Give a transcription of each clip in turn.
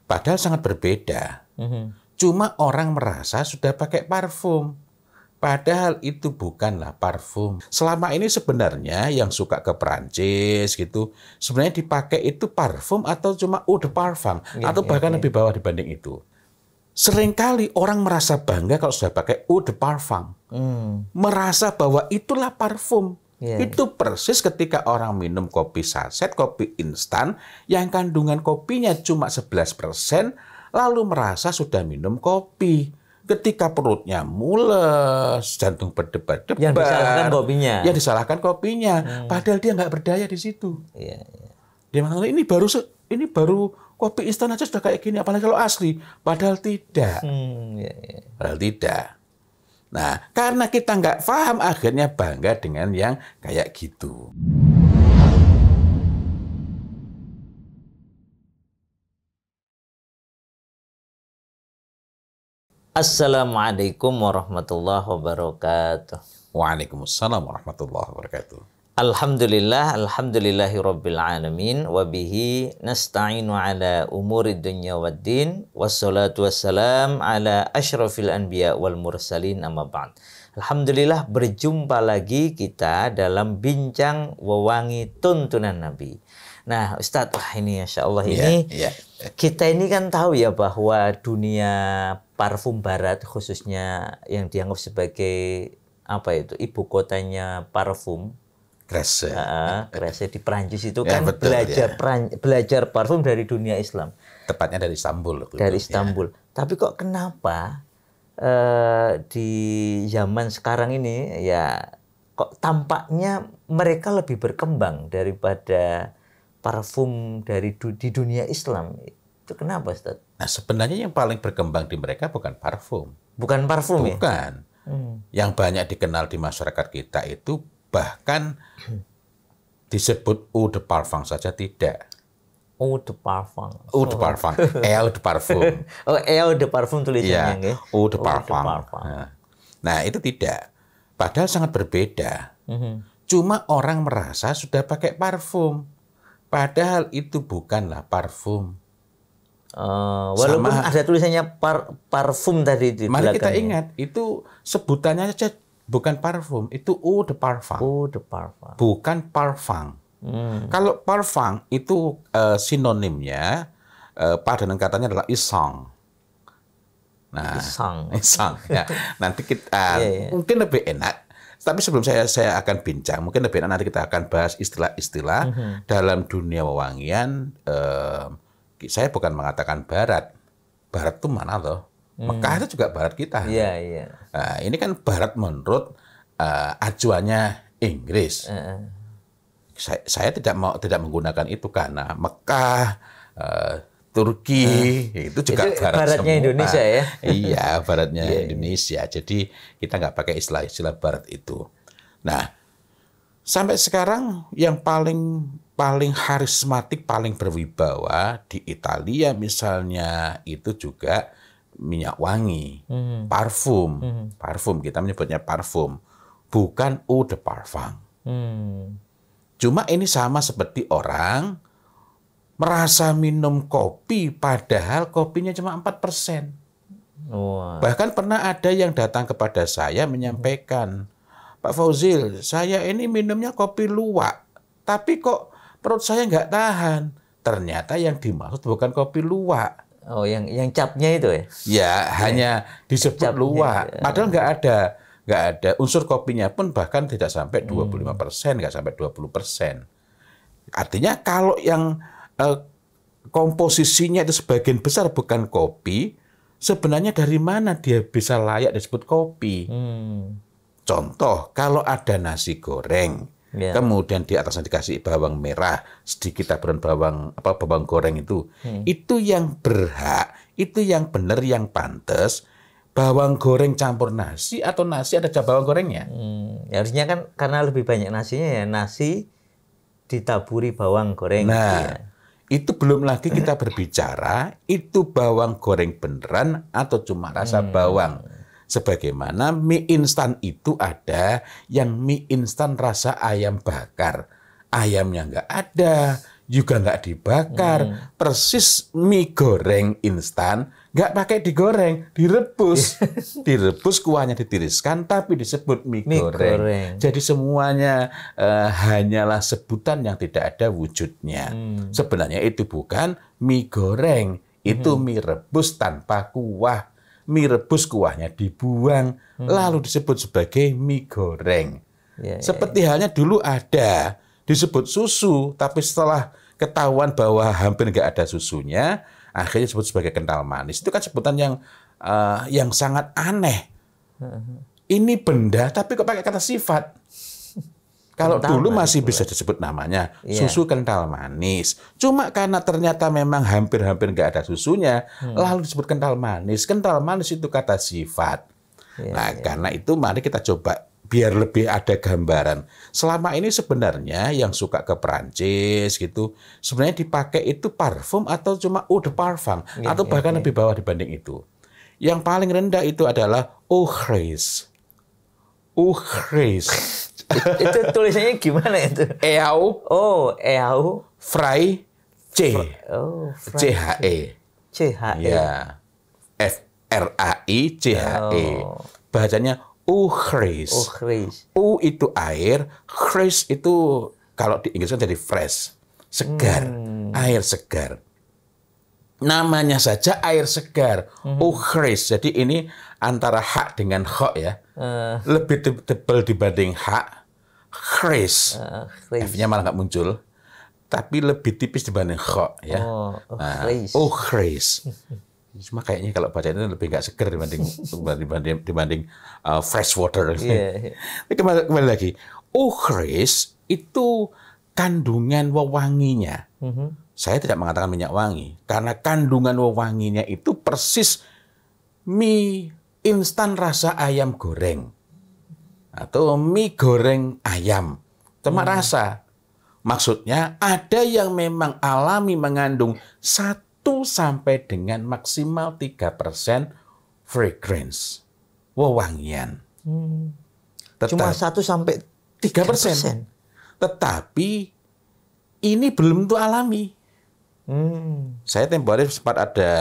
Padahal sangat berbeda. Cuma orang merasa sudah pakai parfum. Padahal itu bukanlah parfum. Selama ini sebenarnya yang suka ke Perancis gitu, sebenarnya dipakai itu parfum atau cuma eau de parfum, atau bahkan lebih bawah dibanding itu. Seringkali orang merasa bangga kalau sudah pakai eau de parfum. Merasa bahwa itulah parfum. Itu persis ketika orang minum kopi saset, kopi instan, yang kandungan kopinya cuma 11%, lalu merasa sudah minum kopi. Ketika perutnya mules, jantung berdebar-debar. Yang disalahkan kopinya. Yang disalahkan kopinya. Padahal dia nggak berdaya di situ. Dia mengatakan, ini baru kopi instan aja sudah kayak gini, apalagi kalau asli. Padahal tidak. Padahal tidak. Nah, karena kita nggak paham, akhirnya bangga dengan yang kayak gitu. Assalamualaikum warahmatullahi wabarakatuh. Waalaikumsalam warahmatullahi wabarakatuh. Alhamdulillahi rabbil alamin, wabihi nasta'inu ala umuri dunya waddin, wassalatu wassalam ala asyrafil anbiya wal mursalin, amma ba'd. Alhamdulillah, berjumpa lagi kita dalam bincang wewangi tuntunan Nabi. Nah, Ustadz, wah ini Masya Allah ini kita ini kan tahu ya bahwa dunia parfum barat, khususnya yang dianggap sebagai apa itu ibu kotanya parfum, Grasse di Prancis itu kan betul, belajar parfum dari dunia Islam. Tepatnya dari Istanbul. Dari Istanbul. Tapi kok kenapa di zaman sekarang ini ya kok tampaknya mereka lebih berkembang daripada parfum di dunia Islam? Itu kenapa, Ustaz? Nah, sebenarnya yang paling berkembang di mereka bukan parfum. Bukan parfum ya? Bukan. Yang banyak dikenal di masyarakat kita itu bahkan disebut eau de parfum saja tidak. Eau de parfum. Eau de parfum. Eau de parfum. Oh, eau de parfum tulisannya. Ya, eau de parfum. Nah, itu tidak. Padahal sangat berbeda. Cuma orang merasa sudah pakai parfum. Padahal itu bukanlah parfum. Walaupun ada tulisannya parfum tadi di belakangnya. Mari kita ingat, itu sebutannya saja bukan parfum, itu eau de parfum. Eau de parfum. Bukan parfum. Kalau parfum itu sinonimnya, padanan katanya adalah isang. Nah, isang. Ya. Nanti kita mungkin lebih enak. Tapi sebelum saya akan bincang, mungkin lebih enak nanti kita akan bahas istilah-istilah dalam dunia wewangian. Saya bukan mengatakan barat. Barat itu mana loh? Mekah itu juga barat kita. Nah, ini kan barat menurut acuannya Inggris. Saya tidak menggunakan itu karena Mekah, Turki itu juga baratnya semua. Indonesia ya. Iya, baratnya Indonesia. Jadi kita nggak pakai istilah-istilah barat itu. Nah, sampai sekarang yang paling karismatik, paling berwibawa di Italia misalnya itu juga minyak wangi, parfum. Parfum, kita menyebutnya parfum, bukan eau de parfum. Cuma ini sama seperti orang merasa minum kopi, padahal kopinya cuma 4%. Bahkan pernah ada yang datang kepada saya menyampaikan, Pak Fauzil, saya ini minumnya kopi luwak, tapi kok perut saya nggak tahan. Ternyata yang dimaksud bukan kopi luwak. Oh, yang capnya itu ya? Ya, hanya disebut luwak. Padahal nggak ada unsur kopinya pun bahkan tidak sampai 25%, nggak sampai 20%. Artinya kalau yang komposisinya itu sebagian besar bukan kopi, sebenarnya dari mana dia bisa layak disebut kopi? Contoh, kalau ada nasi goreng, kemudian di atasnya dikasih bawang merah, sedikit taburan bawang goreng itu yang berhak, itu yang benar, yang pantas, bawang goreng campur nasi atau nasi ada bawang gorengnya? Ya, harusnya kan karena lebih banyak nasinya ya, nasi ditaburi bawang goreng. Nah, itu belum lagi kita berbicara itu bawang goreng beneran atau cuma rasa bawang. Sebagaimana mie instan itu ada yang mie instan rasa ayam bakar. Ayamnya nggak ada, juga nggak dibakar. Persis mie goreng instan, nggak pakai digoreng, direbus. Direbus, kuahnya ditiriskan, tapi disebut mie goreng. Jadi semuanya hanyalah sebutan yang tidak ada wujudnya. Sebenarnya itu bukan mie goreng, itu mie rebus tanpa kuah. Mie rebus kuahnya dibuang, lalu disebut sebagai mie goreng. Seperti halnya dulu ada disebut susu, tapi setelah ketahuan bahwa hampir nggak ada susunya, akhirnya disebut sebagai kental manis. Itu kan sebutan yang sangat aneh. Ini benda, tapi kok pakai kata sifat. Kalau dulu masih bisa disebut namanya susu kental manis. Cuma karena ternyata memang hampir-hampir nggak ada susunya, lalu disebut kental manis. Kental manis itu kata sifat. Nah, karena itu mari kita coba biar lebih ada gambaran. Selama ini sebenarnya yang suka ke Perancis gitu, sebenarnya dipakai itu parfum atau cuma eau de parfum, atau bahkan lebih bawah dibanding itu. Yang paling rendah itu adalah eau fraise. Eau fraise. Itu tulisannya gimana itu? Eau. Oh, eau. Frai. C. Oh, C-H-E. C-H-E. Ya. F-R-A-I-C-H-E. Bacanya eau fraise. Eau fraise. Eau itu air, fraise itu kalau di Inggris kan jadi fresh. Segar. Air segar. Namanya saja air segar. Eau fraise. Jadi ini antara H dengan H ya. Lebih tebal dibanding H. Fraise. F-nya malah nggak muncul. Tapi lebih tipis dibanding H ya. Eau fraise. Cuma kayaknya kalau baca itu lebih nggak segar dibanding fresh water. Kembali lagi. Eau fraise itu kandungan wewanginya. Saya tidak mengatakan minyak wangi, karena kandungan wewanginya itu persis mie instan rasa ayam goreng atau mie goreng ayam, cuma rasa. Maksudnya ada yang memang alami mengandung 1 sampai dengan maksimal 3% fragrance, wewangian. Cuma 1 sampai 3%. Tetapi ini belum tentu alami. Saya tempoh hari sempat ada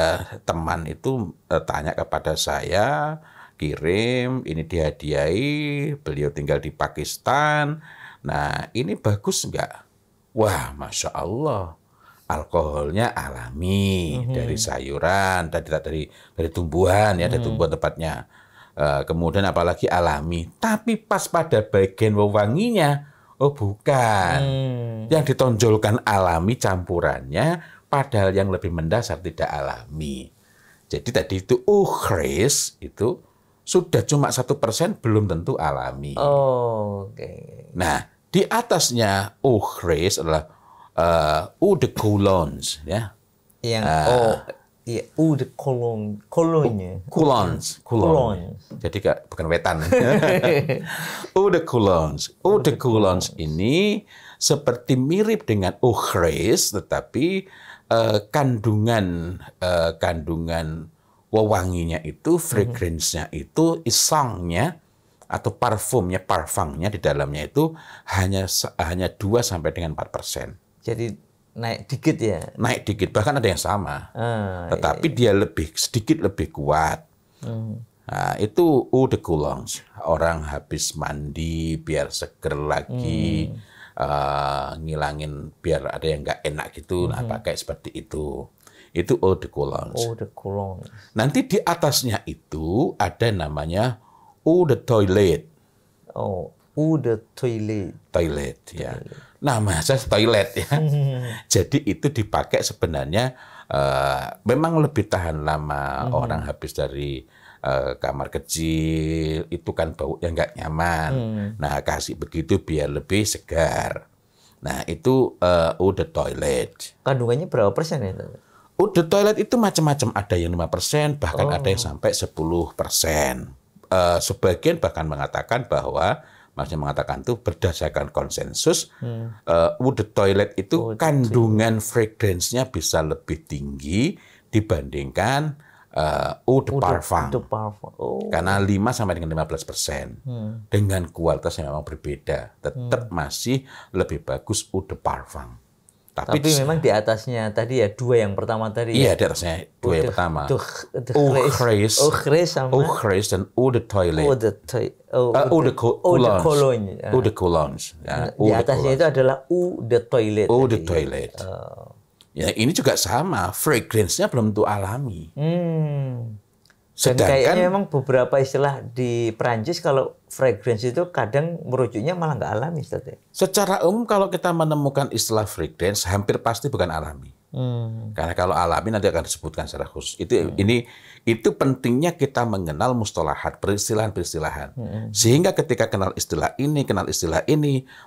teman itu tanya kepada saya, kirim, ini dihadiahi, beliau tinggal di Pakistan. Nah, ini bagus nggak? Wah, Masya Allah. Alkoholnya alami, dari sayuran, dari tumbuhan, ya, dari tumbuhan tepatnya. Kemudian apalagi alami. Tapi pas pada bagian wewanginya, oh bukan. Yang ditonjolkan alami campurannya, padahal yang lebih mendasar tidak alami. Jadi tadi itu eau fraise itu sudah cuma 1% belum tentu alami. Nah, di atasnya eau fraise adalah eau de Cologne, ya. Yang eau de Cologne, Cologne. Jadi bukan wetan. Eau de Cologne. Eau de Cologne ini seperti mirip dengan eau fraise, tetapi kandungan wewanginya itu, fragrance-nya itu, isangnya atau parfumnya di dalamnya itu hanya 2 sampai dengan 4%. Jadi naik dikit ya? Naik dikit, bahkan ada yang sama. Tetapi dia sedikit lebih kuat. Nah, itu eau de Cologne. Orang habis mandi biar seger lagi, ngilangin biar ada yang nggak enak gitu, nah pakai seperti itu. Itu eau de Cologne. Eau de Cologne. Nanti di atasnya itu ada namanya eau de toilette. Oh, eau de toilette. Toilet, ya. Nama saya toilet, ya. Jadi itu dipakai sebenarnya memang lebih tahan lama. Orang habis dari kamar kecil itu kan bau yang nggak nyaman. Nah, kasih begitu biar lebih segar. Nah, itu eau de toilette. Kandungannya berapa persen ya? Eau de toilette itu macam-macam, ada yang 5%, bahkan ada yang sampai 10%. Sebagian bahkan mengatakan bahwa, maksudnya mengatakan itu berdasarkan konsensus, eau de toilette itu kandungan fragrance-nya bisa lebih tinggi dibandingkan eau de parfum. Karena 5 sampai dengan 15%. Dengan kualitas yang memang berbeda, tetap masih lebih bagus eau de parfum. Tapi memang di atasnya tadi ya, dua yang pertama tadi Iya, ya. di atasnya dua yang pertama. Uchris sama Uchris dan Eau de Toilette. Eau de Cologne. Cologne. Eau de Cologne. Ya, Di atasnya itu adalah Eau de Toilette. Eau de Toilette. Ya, ini juga sama, fragrance-nya belum tentu alami. Dan kayaknya memang beberapa istilah di Perancis kalau fragrance itu kadang merujuknya malah nggak alami, Ustaz. Secara umum kalau kita menemukan istilah fragrance hampir pasti bukan alami. Karena kalau alami nanti akan disebutkan secara khusus. Itu pentingnya kita mengenal mustalahat, peristilahan-peristilahan. Sehingga ketika kenal istilah ini,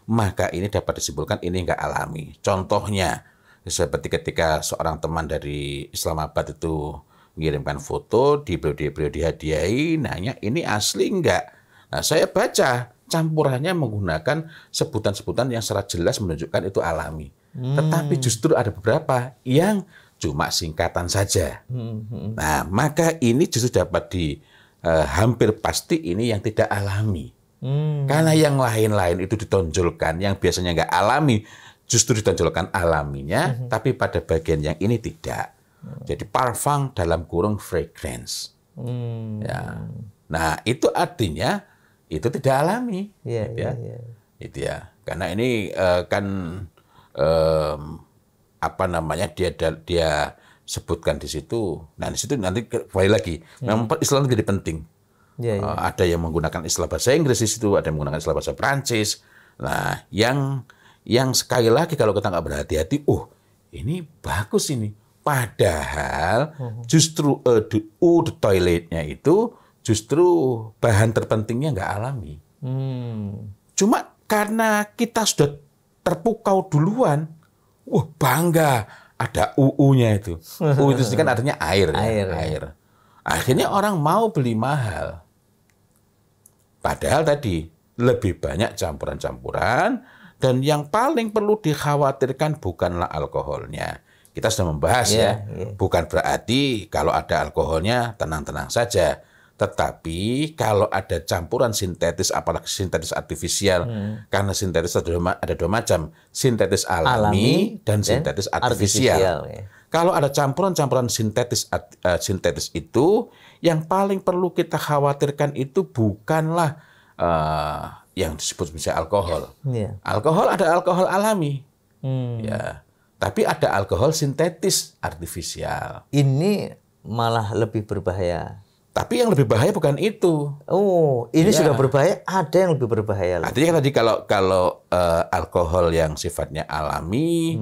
maka ini dapat disimpulkan ini nggak alami. Contohnya seperti ketika seorang teman dari Islamabad itu mengirimkan foto, beliau dihadiahi, nanya ini asli enggak? Nah, saya baca campurannya menggunakan sebutan-sebutan yang secara jelas menunjukkan itu alami. Tetapi justru ada beberapa yang cuma singkatan saja. Nah, maka ini justru dapat hampir pasti ini yang tidak alami. Karena yang lain-lain itu ditonjolkan, yang biasanya enggak alami, justru ditonjolkan alaminya, tapi pada bagian yang ini tidak. Jadi parfum dalam kurung fragrance. Ya. Nah, itu artinya itu tidak alami. Itu ya. Karena ini dia sebutkan di situ. Nah, di situ nanti kembali lagi. Memang Islam jadi penting. Ada yang menggunakan istilah bahasa Inggris di situ, ada yang menggunakan istilah bahasa Prancis. Nah, yang sekali lagi kalau kita nggak berhati-hati, ini bagus ini. Padahal justru Eau de Toilette-nya itu justru bahan terpentingnya nggak alami. Cuma karena kita sudah terpukau duluan, bangga ada UU-nya itu. U itu kan artinya air. Air. Akhirnya orang mau beli mahal. Padahal tadi lebih banyak campuran-campuran dan yang paling perlu dikhawatirkan bukanlah alkoholnya. Kita sudah membahas bukan berarti kalau ada alkoholnya tenang-tenang saja. Tetapi kalau ada campuran sintetis, apalagi sintetis artifisial, karena sintetis ada dua macam, sintetis alami dan sintetis artifisial. Kalau ada campuran-campuran sintetis itu, yang paling perlu kita khawatirkan itu bukanlah yang disebut misalnya alkohol. Alkohol ada alkohol alami. Ya. Tapi ada alkohol sintetis artifisial. Ini malah lebih berbahaya. Tapi yang lebih bahaya bukan itu. Ini sudah berbahaya, ada yang lebih berbahaya. Artinya tadi kalau alkohol yang sifatnya alami,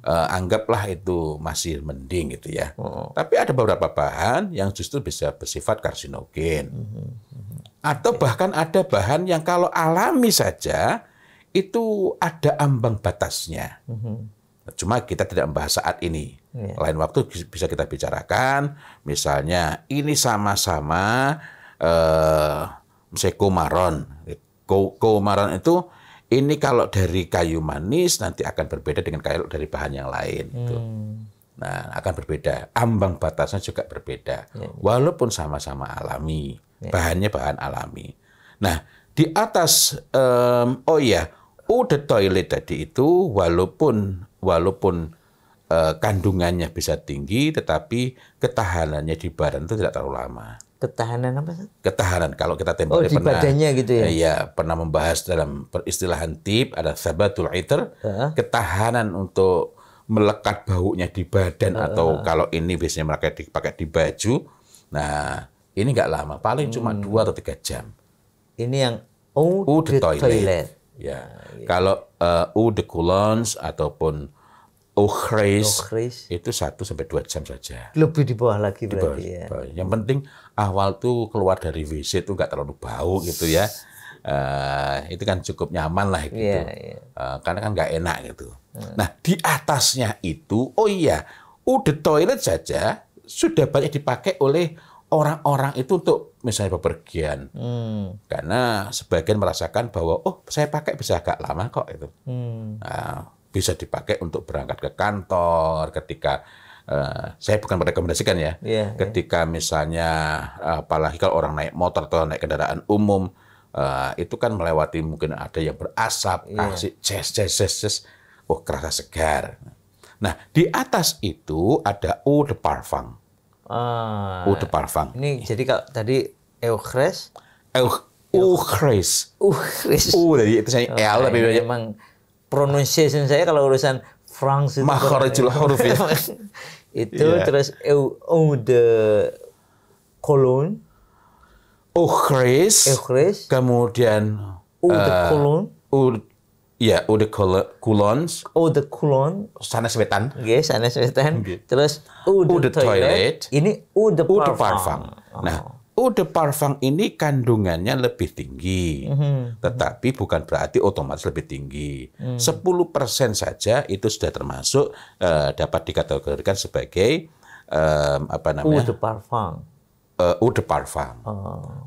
anggaplah itu masih mending gitu ya. Tapi ada beberapa bahan yang justru bisa bersifat karsinogen. Atau bahkan ada bahan yang kalau alami saja, itu ada ambang batasnya. Cuma kita tidak membahas saat ini. Lain waktu bisa kita bicarakan. Misalnya ini sama-sama misalnya kumaron. Kumaron itu ini kalau dari kayu manis nanti akan berbeda dengan kayu dari bahan yang lain. Nah, akan berbeda. Ambang batasnya juga berbeda. Walaupun sama-sama alami. Bahannya bahan alami. Nah, di atas Eau de Toilette tadi itu walaupun kandungannya bisa tinggi, tetapi ketahanannya di badan itu tidak terlalu lama. Ketahanan apa? Ketahanan. Kalau kita tempoh di badannya gitu ya? Iya, pernah membahas dalam peristilahan tip, ada sabatul iter, ketahanan untuk melekat baunya di badan, atau kalau ini biasanya mereka dipakai di baju. Nah, ini nggak lama, paling cuma 2 atau 3 jam. Ini yang Eau de Toilette. Ya, kalau Eau de Cologne ataupun Uchris itu 1 sampai 2 jam saja. Lebih di bawah lagi berarti ya. Yang penting awal tuh keluar dari WC itu nggak terlalu bau gitu ya. Itu kan cukup nyaman lah gitu. Karena kan nggak enak gitu. Nah, di atasnya itu, Eau de Toilette saja sudah banyak dipakai oleh orang-orang itu untuk misalnya bepergian. Karena sebagian merasakan bahwa saya pakai bisa agak lama kok itu. Nah, bisa dipakai untuk berangkat ke kantor ketika saya bukan merekomendasikan ya. Ketika misalnya apalagi kalau orang naik motor atau naik kendaraan umum itu kan melewati mungkin ada yang berasap, kasih ces. Kerasa segar. Nah, di atas itu ada eau de parfum. Ah, Eau de parfum. ini jadi kalau tadi Euchres, Euchres. Dari itu saya L tapi ini memang pronunciation saya kalau urusan France itu makharijul huruf ya. itu terus eau de Cologne, Euchres. Kemudian eau de Cologne, eau de Cologne. eau de Cologne, Sanes wetan. nggih, sanes wetan. Terus eau de toilet. Ini eau de parfum. Nah, eau de parfum ini kandungannya lebih tinggi, tetapi bukan berarti otomatis lebih tinggi. 10% saja itu sudah termasuk dapat dikategorikan sebagai apa namanya? Eau de parfum. Eau de parfum.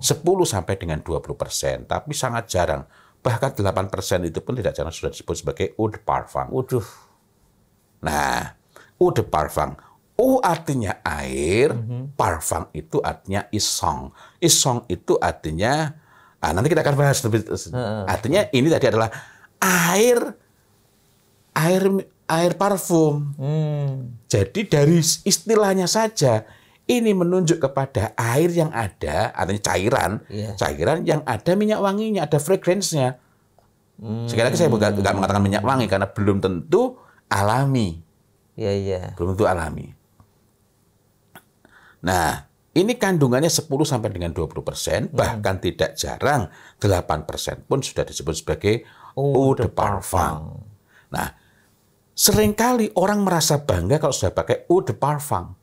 10 sampai dengan 20%, tapi sangat jarang. Bahkan 8% itu pun tidak jarang sudah disebut sebagai eau de parfum. Waduh. Nah, eau de parfum. Eau artinya air, parfum itu artinya isong. Isong itu artinya, nanti kita akan bahas lebih. Artinya ini tadi adalah air parfum. Jadi dari istilahnya saja, ini menunjuk kepada air yang ada, artinya cairan yang ada minyak wanginya, ada fragrance-nya. Sekali lagi saya nggak mengatakan minyak wangi karena belum tentu alami. Iya. Belum tentu alami. Nah, ini kandungannya 10 sampai dengan 20%, bahkan tidak jarang 8% pun sudah disebut sebagai eau de parfum. Nah, seringkali orang merasa bangga kalau sudah pakai eau de parfum.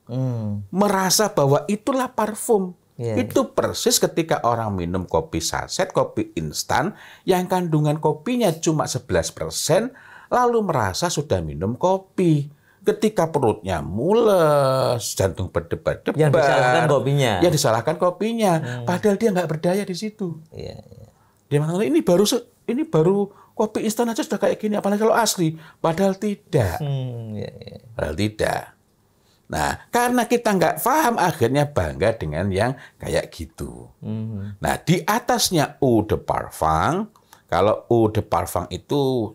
Merasa bahwa itulah parfum. Itu persis ketika orang minum kopi saset, kopi instan, yang kandungan kopinya cuma 11%, lalu merasa sudah minum kopi. Ketika perutnya mules, jantung berdebar-debar. Yang disalahkan kopinya. Padahal dia nggak berdaya di situ. Dia mengatakan ini baru kopi instan aja sudah kayak gini, apalagi kalau asli. Padahal tidak. Padahal tidak. Nah, karena kita nggak paham, akhirnya bangga dengan yang kayak gitu. Nah, di atasnya eau de parfum, kalau eau de parfum itu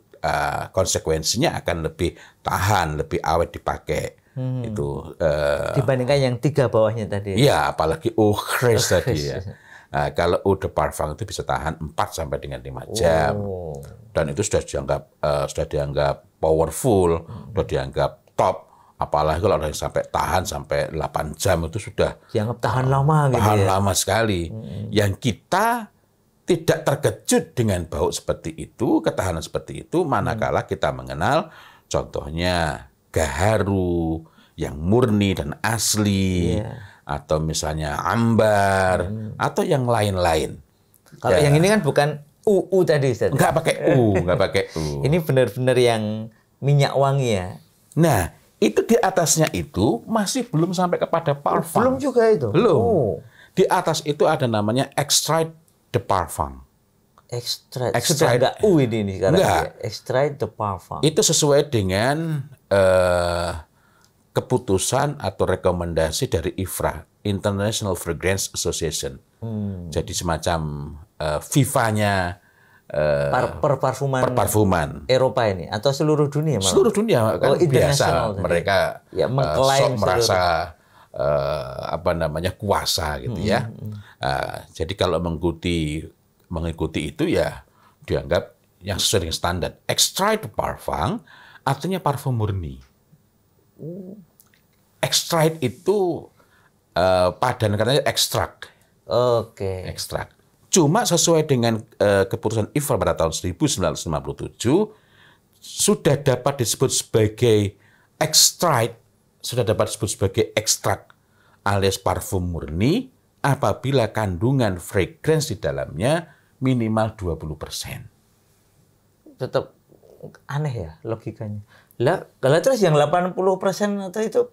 konsekuensinya akan lebih tahan, lebih awet dipakai. Itu dibandingkan yang 3 bawahnya tadi. Iya, apalagi Euchres tadi ya. Nah, kalau eau de parfum itu bisa tahan 4 sampai dengan 5 jam. Dan itu sudah dianggap powerful, sudah dianggap top. Apalagi kalau ada yang sampai tahan sampai 8 jam itu sudah dianggap tahan lama gitu. Tahan lama sekali. Yang kita tidak terkejut dengan bau seperti itu, ketahanan seperti itu, manakala kita mengenal contohnya gaharu yang murni dan asli, atau misalnya ambar, atau yang lain-lain. Kalau yang ini kan bukan UU tadi, Ustaz. Nggak pakai U. Ini benar-benar yang minyak wangi ya. Nah, itu di atasnya itu masih belum sampai kepada parfum. Belum juga itu? Belum. Di atas itu ada namanya extrait de parfum. Extrait. Sudah nggak U ini sekarang. Enggak. Extrait de parfum. Itu sesuai dengan keputusan atau rekomendasi dari IFRA, International Fragrance Association. Jadi semacam FIFA-nya perparfuman Eropa ini atau seluruh dunia malah? Seluruh dunia kan biasa mereka mengklaim merasa kuasa gitu ya. Jadi kalau mengikuti itu ya dianggap yang sesuai dengan standar. Extrait de parfum artinya parfum murni. Extrait itu padanan katanya ekstrak. Oke. Ekstrak. Cuma sesuai dengan keputusan IFRA pada tahun 1957 sudah dapat disebut sebagai extrait, sudah dapat disebut sebagai ekstrak alias parfum murni apabila kandungan fragrance di dalamnya minimal 20%. Tetap aneh ya logikanya. Lah, kalau terus yang 80% atau itu